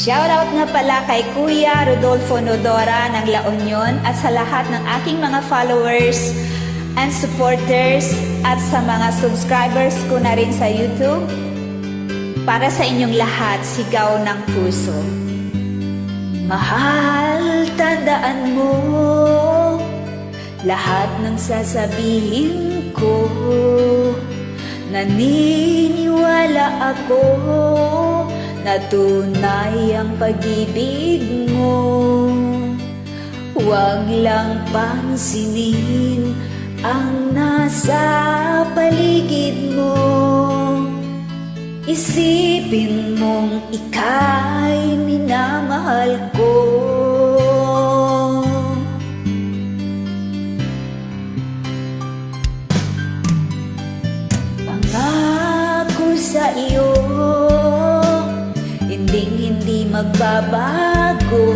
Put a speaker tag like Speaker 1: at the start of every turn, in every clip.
Speaker 1: Shoutout nga pala kay Kuya Rodolfo Nodora ng La Union at sa lahat ng aking mga followers and supporters at sa mga subscribers ko na rin sa YouTube. Para sa inyong lahat, sigaw ng puso. Mahal, tandaan mo lahat ng sasabihin ko. Naniniwala ako na tunay ang pag-ibig mo. Huwag lang pansinin ang nasa paligid mo. Isipin mong ika'y minamahal ko. Pangako sa iyo, hindi magbabago.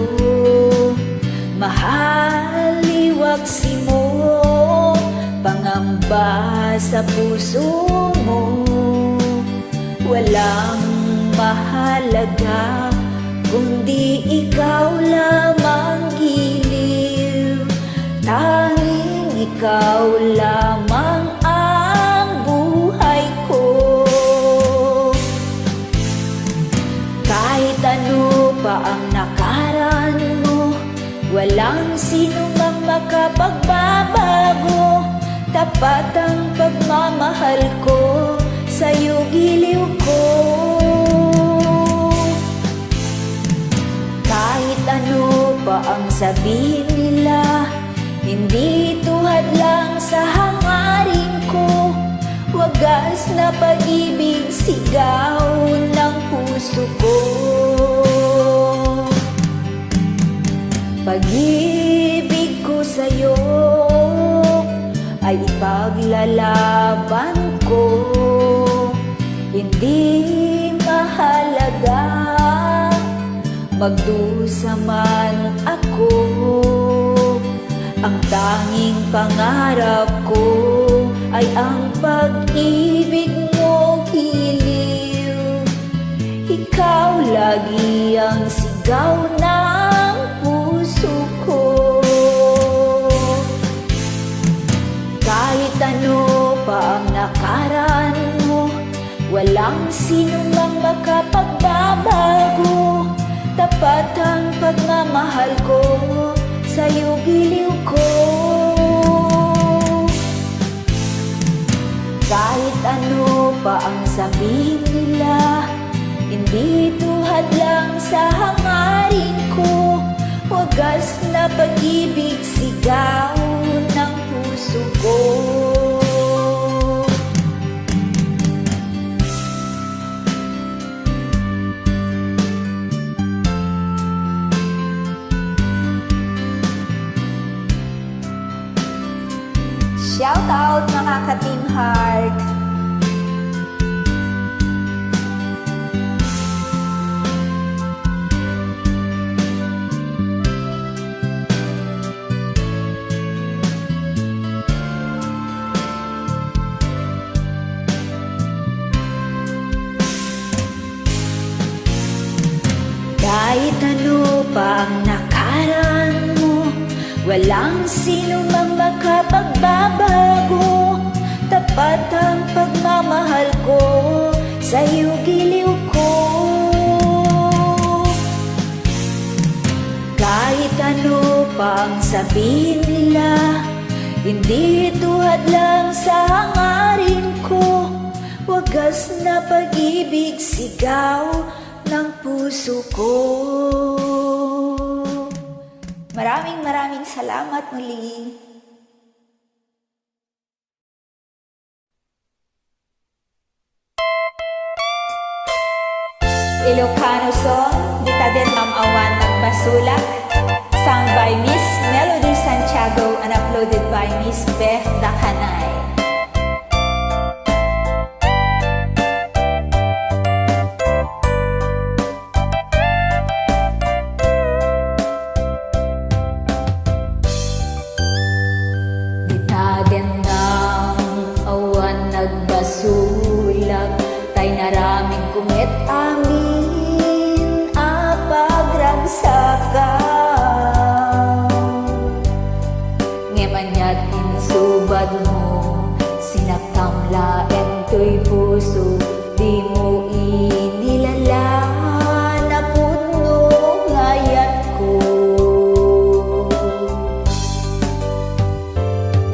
Speaker 1: Mahal, iwaksi mo pangamba sa puso mo. Walang mahalaga kundi ikaw lamang giliw. Tanging ikaw lamang ang buhay ko. Kahit ano pa ang nakaraan mo, walang sino mang makapagbabago. Tapat ang pagmamahal ko, sa'yo giliw ko. Kahit ano pa ang sabihin nila, hindi tuhad lang sa hangarin ko. Wagas na pag-ibig, sigaw ng puso ko. Pag-ibig ko sa'yo ay ipaglalaban ko. Hindi mahalaga magdusa man ako. Ang tanging pangarap ko ay ang pag-ibig mo giliw. Ikaw lagi ang sigaw ng puso ko. Kahit ano pa ang nakaraan mo, walang sino mang makapagbabago. Tapat ang pagmamahal ko, sa'yo giliw ko. Kahit ano pa ang sabihin nila, hindi tuhad lang sa hangarin ko. Wagas na pag-ibig, sigaw ng puso ko. Shout out mga ka-Team Heart! Kahit ano pa ang nakaraan mo, walang sino mang makapagbabago. Tapat ang pagmamahal ko, sa'yo giliw ko. Kahit ano pa ang sabihin nila, hindi tuhad lang sa hangarin ko. Wagas na pag-ibig, sigaw ng puso ko. Maraming salamat muli. Ilocano song, Dita din Ma'am Awan ng Basulak, sung by Miss Melody Santiago and uploaded by Miss Beth Dakanay. Dita din ng awan nagbasulak, tay naraming kumit amin apa. mo, sinaktam laeng to'y puso, di mo inilala na puno ngayat ko.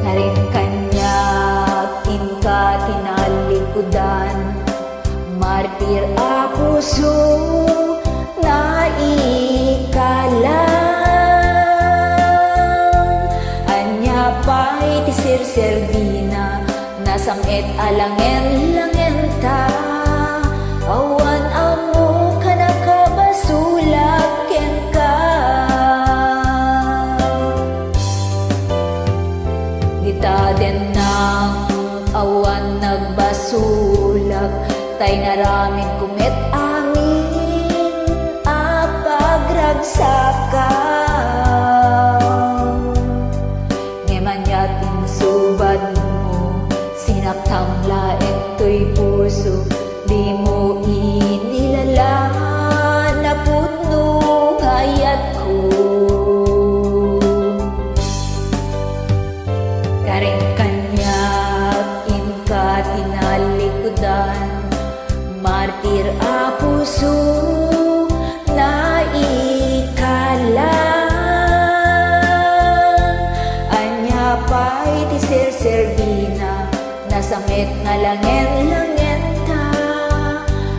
Speaker 1: Karin kanyak inka tinalikudan, martir a puso na ikalang. Anya pa'y tisir-serdina, nasamit alangen-langen ta. Awan amo ka nakabasulak ken ka. Dita den nang awan nagbasulak, tay naramid kumit amin a pagragsakan. Ngemanyating subad mo, sinaktam laeng to'y puso, di mo inilala na puno ngayat ko. Karing kanyak inka tinalikudan, martir a puso na ikalang. Anya pa'y tisir-serdina, nasamit nga langen-langen ta.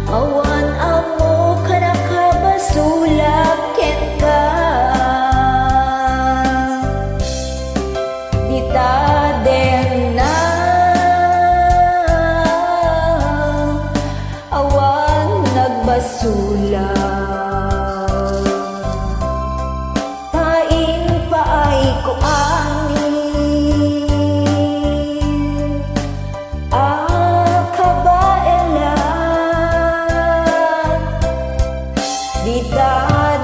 Speaker 1: Awan amo ka nakabasulak ken ka. Dita den na awan nagbasulang. Paing paay ko amin kabaelan. Dita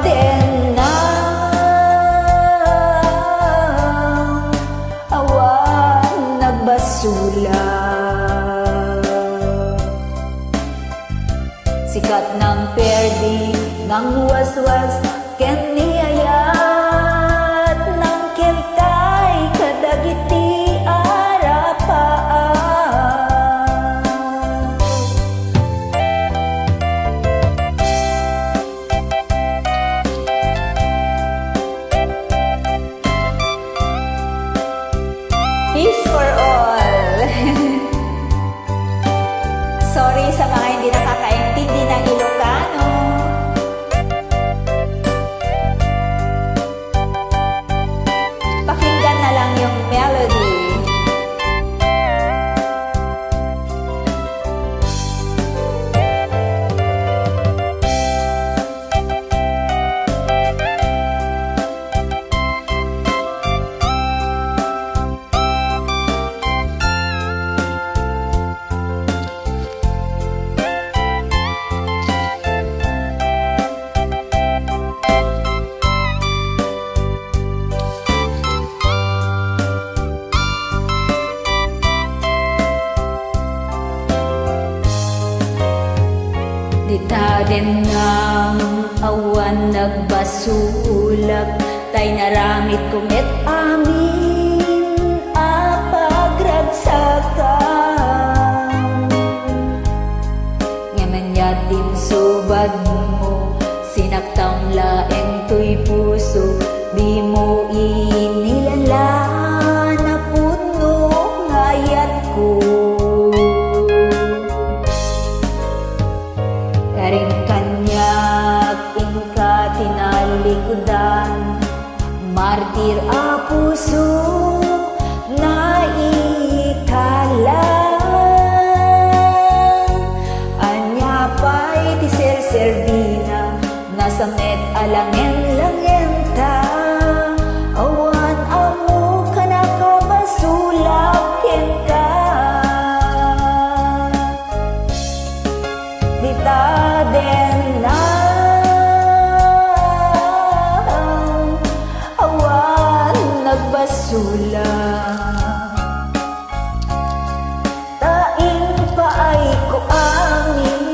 Speaker 1: den na awan nagbasulang. Sikat ng perdi ng waswas ken niyayat ng keltay kadagiti arapaan. Peace for all. Sorry sa mga hindi nakakaintindi ng Ilocano. Pakinggan na lang yung melody. Dita den nang awan nagbasulak, tay naramid kumit amin a pagragsakan. Ngamanyatin subad mo, sinaktam laeng to'y puso, di mo inilala na puno ngayat ko. Karing kanyak inka tinalikudan, martir a puso na ikalang. Anya pa'y tisir-serdina, nasamit alangen-langen ta. Awan amo ka nakabasulak ken ka. Dita den na awan nagbasulang. Taing paay ko amin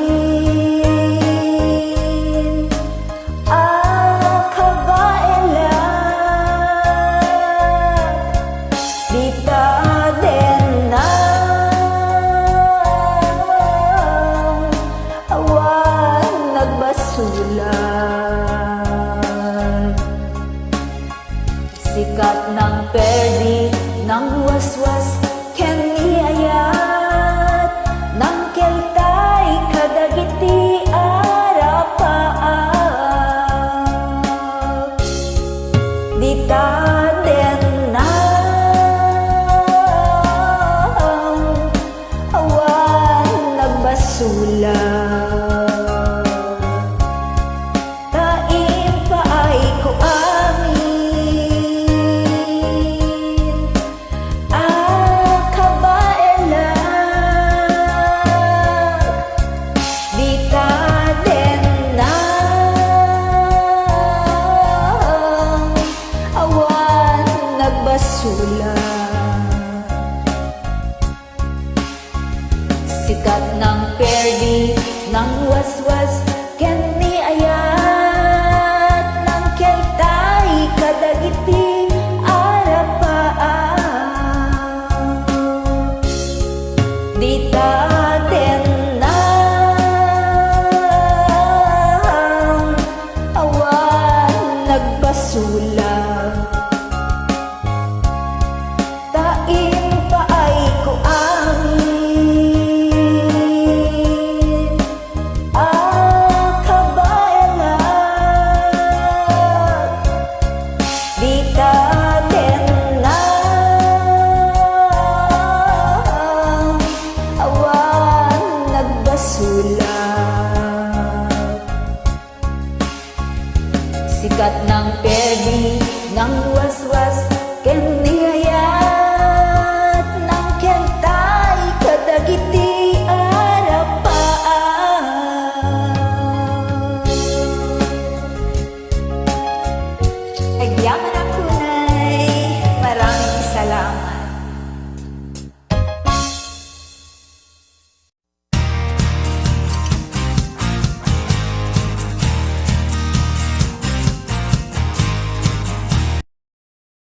Speaker 1: Sikat ng perdi, ng waswas, ken niayat, ng keltay, kadagiti arapaak. Dita den na awan nagbasula. Taim paay ko amin, kabaela. Dita den na awan nagbasula. Sikat ng perdi, ng waswas, ken niayat, ng keltay, kadagiti arapaak. Dita den na awan nagbasula. Taim paay ko amin, kabaela. Dita den na awan nagbasula. Sikat ng perdi, ng